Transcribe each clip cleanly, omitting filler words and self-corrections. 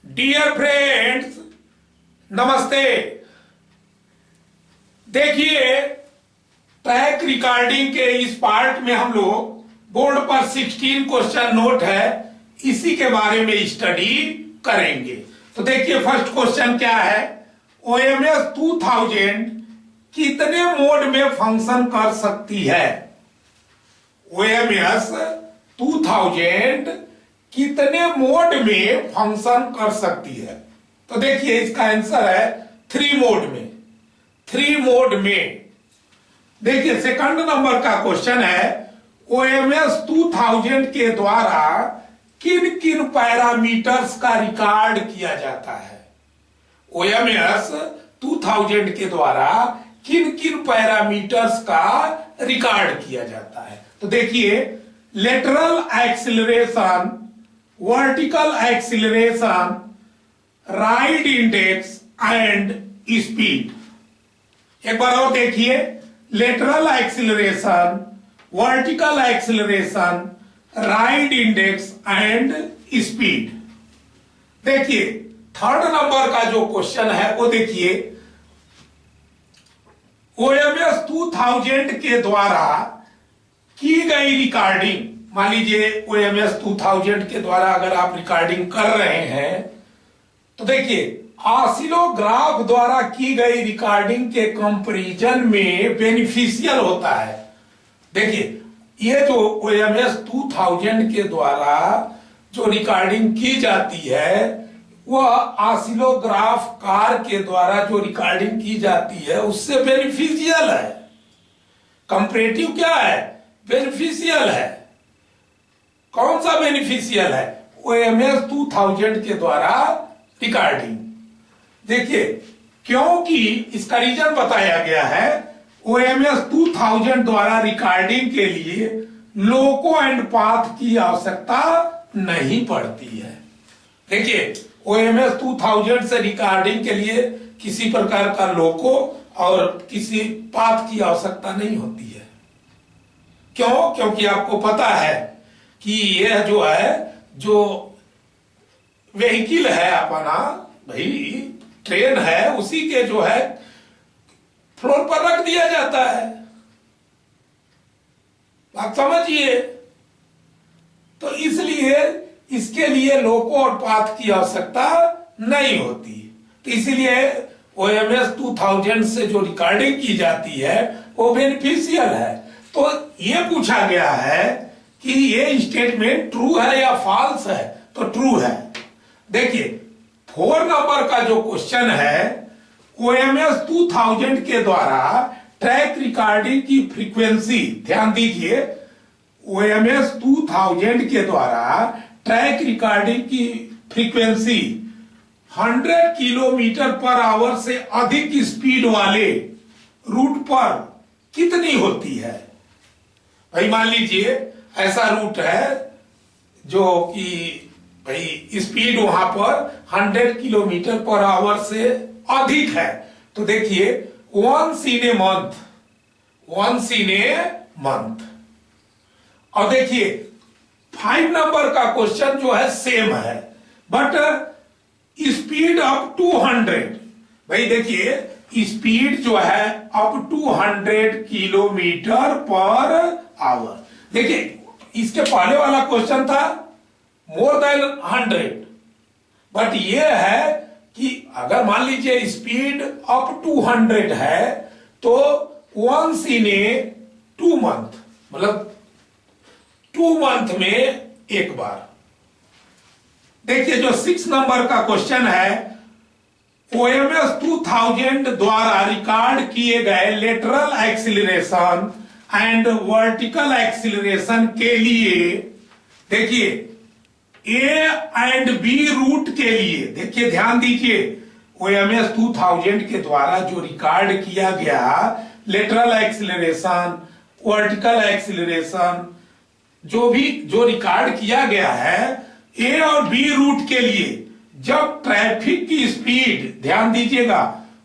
Dear friends, नमस्ते। देखिए, track recording के इस पार्ट में हम लोग बोर्ड पर 16 क्वेश्चन नोट है, इसी के बारे में स्टडी करेंगे। तो देखिए, फर्स्ट क्वेश्चन क्या है। OMS 2000 कितने मोड में फंक्शन कर सकती है? OMS 2000 कितने मोड में फंक्शन कर सकती है? तो देखिए, इसका आंसर है 3 मोड में। 3 मोड में। देखिए, सेकंड नंबर का क्वेश्चन है, OMS 2000 के द्वारा किन किन पैरामीटर्स का रिकॉर्ड किया जाता है? OMS 2000 के द्वारा किन किन पैरामीटर्स का रिकॉर्ड किया जाता है? तो देखिए, lateral acceleration, vertical acceleration, ride index and speed. एक बार और देखिए, lateral acceleration, vertical acceleration, ride index and speed. देखिए, थर्ड नंबर का जो क्वेश्चन है वो देखिए, OMS 2000 के द्वारा की गई रिकॉर्डिंग। मान लीजिए, OMS 2000 के द्वारा अगर आप रिकॉर्डिंग कर रहे हैं तो देखिए, ऑसिलोग्राफ द्वारा की गई रिकॉर्डिंग के कंपैरिजन में बेनिफिशियल होता है। देखिए, ये जो OMS 2000 के द्वारा जो रिकॉर्डिंग की जाती है वह ऑसिलोग्राफ कार के द्वारा जो रिकॉर्डिंग की जाती है उससे बेनिफिशियल है। कंपैरेटिव क्या है? बेनिफिशियल है। कौन सा बेनिफिशियल है? OMS 2000 के द्वारा रिकॉर्डिंग। देखिए, क्योंकि इसका रीजन बताया गया है, OMS 2000 द्वारा रिकॉर्डिंग के लिए लोको एंड पाथ की आवश्यकता नहीं पड़ती है। देखिए, OMS 2000 से रिकॉर्डिंग के लिए किसी प्रकार का लोको और किसी पाथ की आवश्यकता नहीं होती है। क्यों? क्योंकि आपको पता है कि यह जो है, जो व्हीकल है अपना, भाई ट्रेन है, उसी के जो है फ्लोर पर रख दिया जाता है। आप समझिए। तो इसलिए इसके लिए लोको और पाथ की आवश्यकता नहीं होती। तो इसलिए OMS 2000 से जो रिकॉर्डिंग की जाती है वो बेनिफिशियल है। तो ये पूछा गया है कि ये स्टेटमेंट ट्रू है या फॉल्स है? तो ट्रू है। देखिए, 4 नंबर का जो क्वेश्चन है, OMS 2000 के द्वारा ट्रैक रिकॉर्डिंग की फ्रीक्वेंसी, ध्यान दीजिए, OMS 2000 के द्वारा ट्रैक रिकॉर्डिंग की फ्रीक्वेंसी 100 किलोमीटर पर आवर से अधिक स्पीड वाले रूट पर कितनी होती है? भाई मान लीजिए, ऐसा रूट है जो कि भाई स्पीड वहां पर 100 किलोमीटर पर आवर से अधिक है। तो देखिए, once in a month। और देखिए, 5 नंबर का क्वेश्चन जो है सेम है, बट स्पीड अप टू 100। भाई देखिए, स्पीड जो है up to 100 kilometre per hour. देखिए, इसके पहले वाला क्वेश्चन था मोर देन 100, बट ये है कि अगर मान लीजिए स्पीड अप टू 100 है तो once in a 2 month, मतलब 2 मंथ में एक बार। देखिए, जो 6 नंबर का क्वेश्चन है, OMS 2000 द्वारा रिकॉर्ड किए गए lateral acceleration and vertical acceleration के लिए, देखिए A एंड B रूट के लिए, देखिए ध्यान दीजिए, OMS 2000 के द्वारा जो रिकॉर्ड किया गया लेटरल एक्सीलरेशन, वर्टिकल एक्सीलरेशन, जो रिकॉर्ड किया गया है A और B रूट के लिए, जब ट्रैफिक की स्पीड, ध्यान दीजिएगा,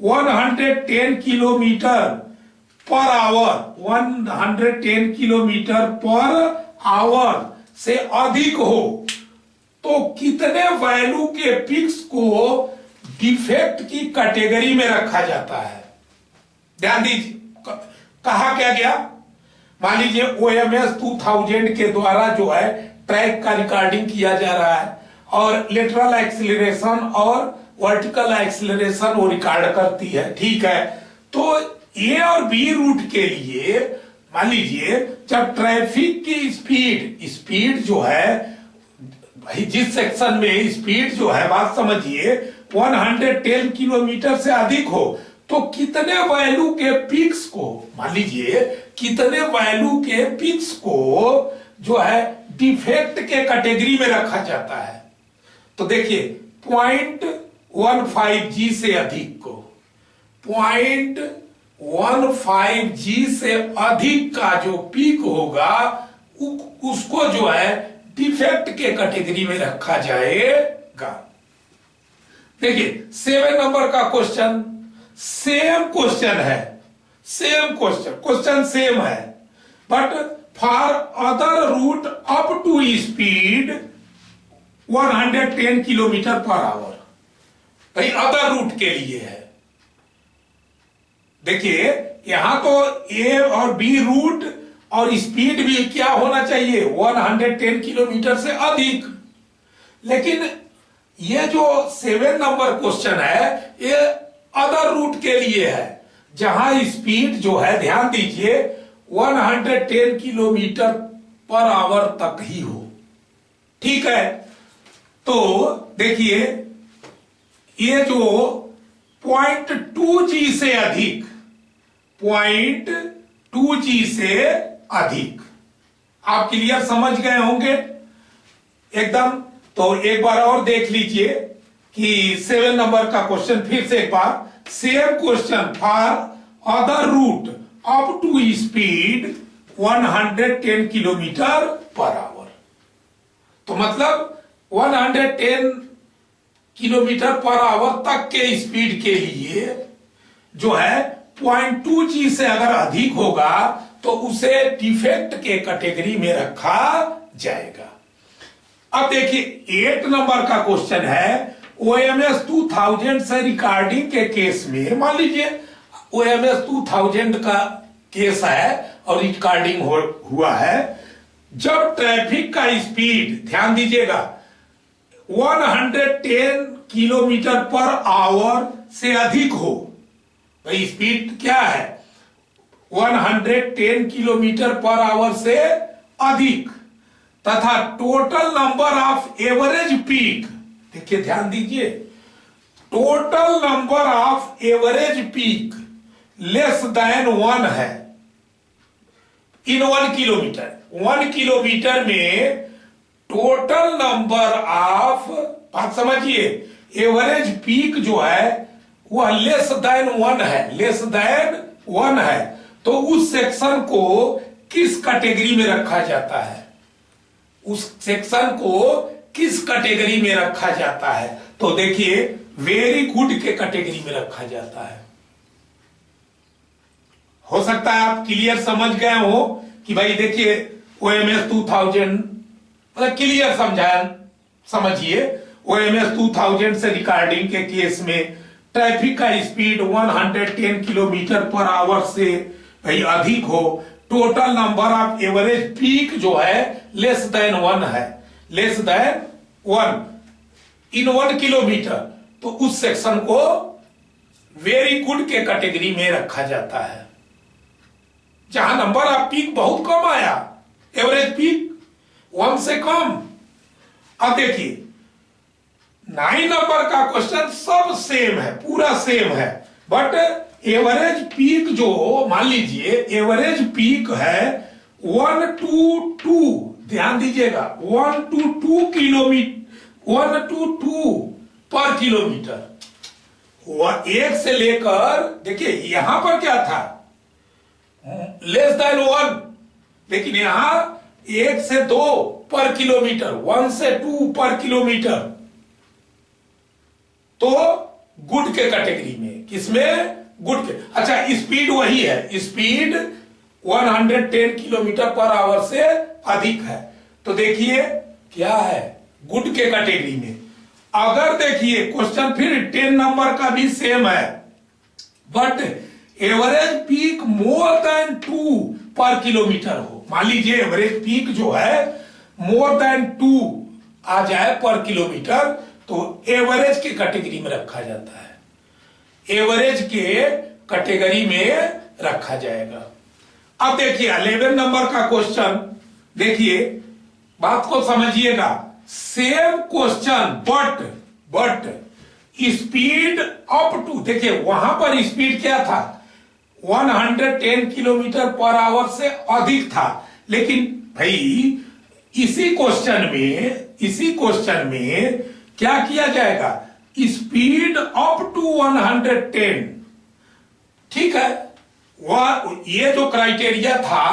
110 kilometre per our, 110 kilometre per our से अधिक हो, तो कितने वैल्यू के पिक्स को डिफेक्ट की कैटेगरी में रखा जाता है? ध्यान दीजिए, कहा क्या गया? मान लीजिए OMS 2000 के द्वारा जो है ट्रैक का रिकॉर्डिंग किया जा रहा है और लेटरल एक्सीलरेशन और वर्टिकल एक्सीलरेशन वो रिकॉर्ड करती है, ठीक है। तो ए और बी रूट के लिए मान लीजिए जब ट्रैफिक की स्पीड जो है भाई, जिस सेक्शन में स्पीड जो है, बात समझिए, 110 किलोमीटर से अधिक हो तो कितने वैल्यू के पिक्स को, मान लीजिए कितने वैल्यू के पिक्स को जो है डिफेक्ट के कैटेगरी में रखा जाता है? तो देखिए 0.15G से अधिक को, 0.15G से अधिक का जो पीक होगा उसको जो है डिफेक्ट के कैटेगरी में रखा जाएगा। देखिए 7 नंबर का क्वेश्चन, सेम क्वेश्चन है, सेम क्वेश्चन सेम है, but for other route up to speed 110 kilometre per hour. भाई अदर रूट के लिए है। देखिए यहां तो ए और बी रूट और स्पीड भी क्या होना चाहिए? 110 किलोमीटर से अधिक। लेकिन ये जो 7 नंबर क्वेश्चन है ये अदर रूट के लिए है, जहां स्पीड जो है, ध्यान दीजिए, 110 किलोमीटर पर आवर तक ही हो, ठीक है। तो देखिए ये जो 0.2G से अधिक, 0.2G से अधिक, आप क्लियर समझ गए होंगे एकदम। तो एक बार और देख लीजिए कि 7 नंबर का क्वेश्चन फिर से एक बार, same question for other route up to speed 110 kilometre per hour. तो मतलब 110 किलोमीटर पर आवर तक के स्पीड के लिए जो है 0.2G से अगर अधिक होगा तो उसे डिफेक्ट के कैटेगरी में रखा जाएगा। अब देखिए 8 नंबर का क्वेश्चन है, OMS 2000 से रिकॉर्डिंग के केस में, मान लीजिए OMS 2000 का केस है और रिकॉर्डिंग हुआ है, जब ट्रैफिक का स्पीड, ध्यान दीजिएगा, 110 किलोमीटर पर आवर से अधिक हो। भाई स्पीड क्या है? 110 किलोमीटर पर आवर से अधिक, तथा total number of average peak, देखिए ध्यान दीजिए, total number of average peak less than 1 है इन 1 किलोमीटर। 1 किलोमीटर में टोटल नंबर ऑफ, बात समझिए, एवरेज पीक जो है वह लेस देन 1 है, लेस देन 1 है। तो उस सेक्शन को किस कैटेगरी में रखा जाता है? उस सेक्शन को किस कैटेगरी में रखा जाता है? तो देखिए वेरी गुड के कैटेगरी में रखा जाता है। हो सकता है आप क्लियर समझ गए हो कि भाई देखिए OMS 2000 मतलब क्लियर समझिए, OMS 2000 से रिकॉर्डिंग के केस में ट्रैफिक का स्पीड 110 किलोमीटर पर आवर से भाई अधिक हो, total number of average peak जो है लेस देन 1 है, लेस देन 1 इन 1 किलोमीटर, तो उस सेक्शन को वेरी गुड के कैटेगरी में रखा जाता है। जहां नंबर ऑफ पीक बहुत कम आया, एवरेज पीक 1 से कम। अब देखिए 9 नंबर का क्वेश्चन सब सेम है, पूरा सेम है, बट एवरेज पीक जो, मान लीजिए एवरेज पीक है 1 to 2, ध्यान दीजिएगा, 1 to 2 किलोमीटर, 1 to 2 पर किलोमीटर, वह 1 से लेकर, देखिए यहां पर क्या था, लेस देन 1, लेकिन यहां 1 से 2 पर किलोमीटर, 1 से 2 पर किलोमीटर, तो गुड के कैटेगरी में, किसमें? गुड के। अच्छा स्पीड वही है, स्पीड 110 किलोमीटर पर आवर से अधिक है, तो देखिए क्या है, गुड के कैटेगरी में। अगर देखिए क्वेश्चन फिर 10 नंबर का भी सेम है, but average peak more then 2 पर किलोमीटर हो। मान लीजिए एवरेज पीक जो है मोर देन 2 आ जाए पर किलोमीटर, तो एवरेज के कैटेगरी में रखा जाता है, एवरेज के कैटेगरी में रखा जाएगा। अब देखिए 11 नंबर का क्वेश्चन, देखिए बात को समझिएगा। Same question but speed up to, देखिए वहां पर स्पीड क्या था, 110 किलोमीटर पर आवर से अधिक था, लेकिन भाई इसी क्वेश्चन में क्या किया जाएगा, स्पीड अप टू 110, ठीक है। वह ये जो क्राइटेरिया था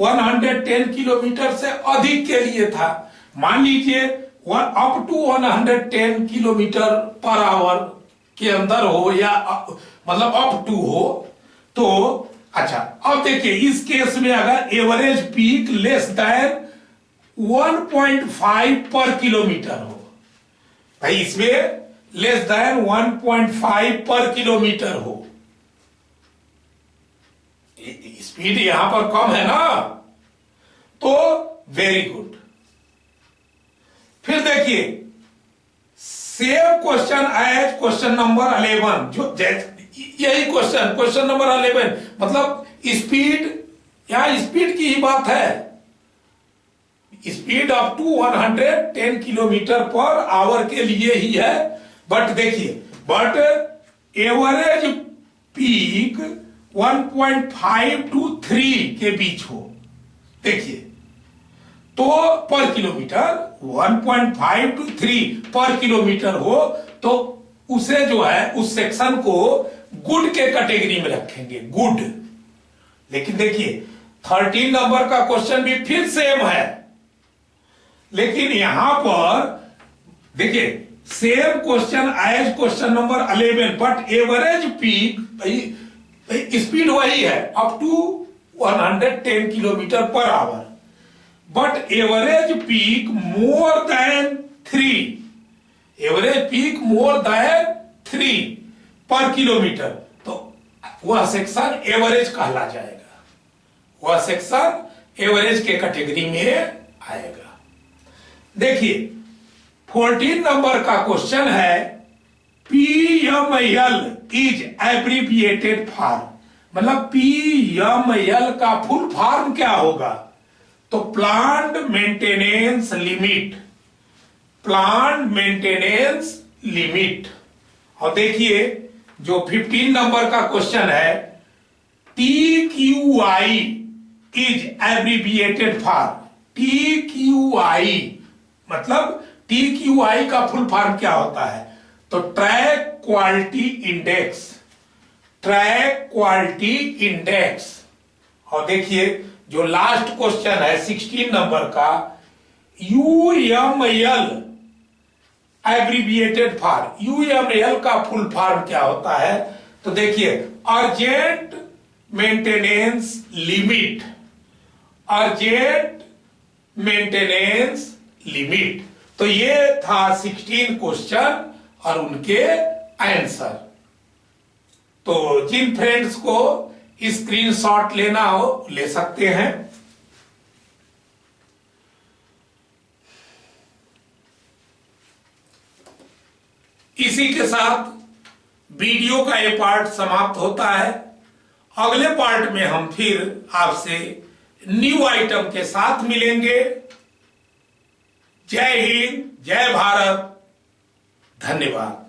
110 किलोमीटर से अधिक के लिए था। मान लीजिए up to 110 kilometre per hour के अंदर हो या मतलब अप टू हो, तो अच्छा अब देखिए इस केस में अगर एवरेज पीक लेस देन 1.5 पर किलोमीटर हो, भाई इसमें लेस देन 1.5 पर किलोमीटर हो, स्पीड यहां पर कम है ना, तो वेरी गुड। फिर देखिए same question as question number 11, जो यही क्वेश्चन नंबर 11, मतलब स्पीड, यहां स्पीड की ही बात है, speed up to 110 kilometre per hour के लिए ही है। बट देखिए बट एवरेज पीक 1.5 to 3 के बीच हो, देखिए तो पर किलोमीटर 1.5 to 3 पर किलोमीटर हो, तो उसे जो है उस सेक्शन को गुड के कैटेगरी में रखेंगे, गुड। लेकिन देखिए 13 नंबर का क्वेश्चन भी फिर सेम है, लेकिन यहां पर देखिए same question as question number 11, but average peak speed वही है up to 110 kilometre per hour, but average peak more than 3, average peak more than 3 per kilometre, तो वह सेक्शन एवरेज कहला जाएगा, वह सेक्शन एवरेज के कैटेगरी में आएगा। देखिए 14 नंबर का क्वेश्चन है, PML इज एब्रीविएटेड फॉर, मतलब PML का फुल फॉर्म क्या होगा, तो plant maintenance limit, plant maintenance limit. और देखिए जो 15 नंबर का क्वेश्चन है, TQI is abbreviated for, TQI मतलब TQI का फुल फॉर्म क्या होता है, तो track quality index, track quality index. और देखिए जो लास्ट क्वेश्चन है 16 नंबर का, UML एब्रीविएटेड फॉर, UML का फुल फॉर्म क्या होता है, तो देखिए urgent maintenance limit, urgent maintenance limit. तो ये था 16 क्वेश्चन और उनके आंसर। तो जिन फ्रेंड्स को स्क्रीनशॉट लेना हो ले सकते हैं। इसी के साथ वीडियो का ये पार्ट समाप्त होता है। अगले पार्ट में हम फिर आपसे न्यू आइटम के साथ मिलेंगे। जय हिंद, जय भारत, धन्यवाद।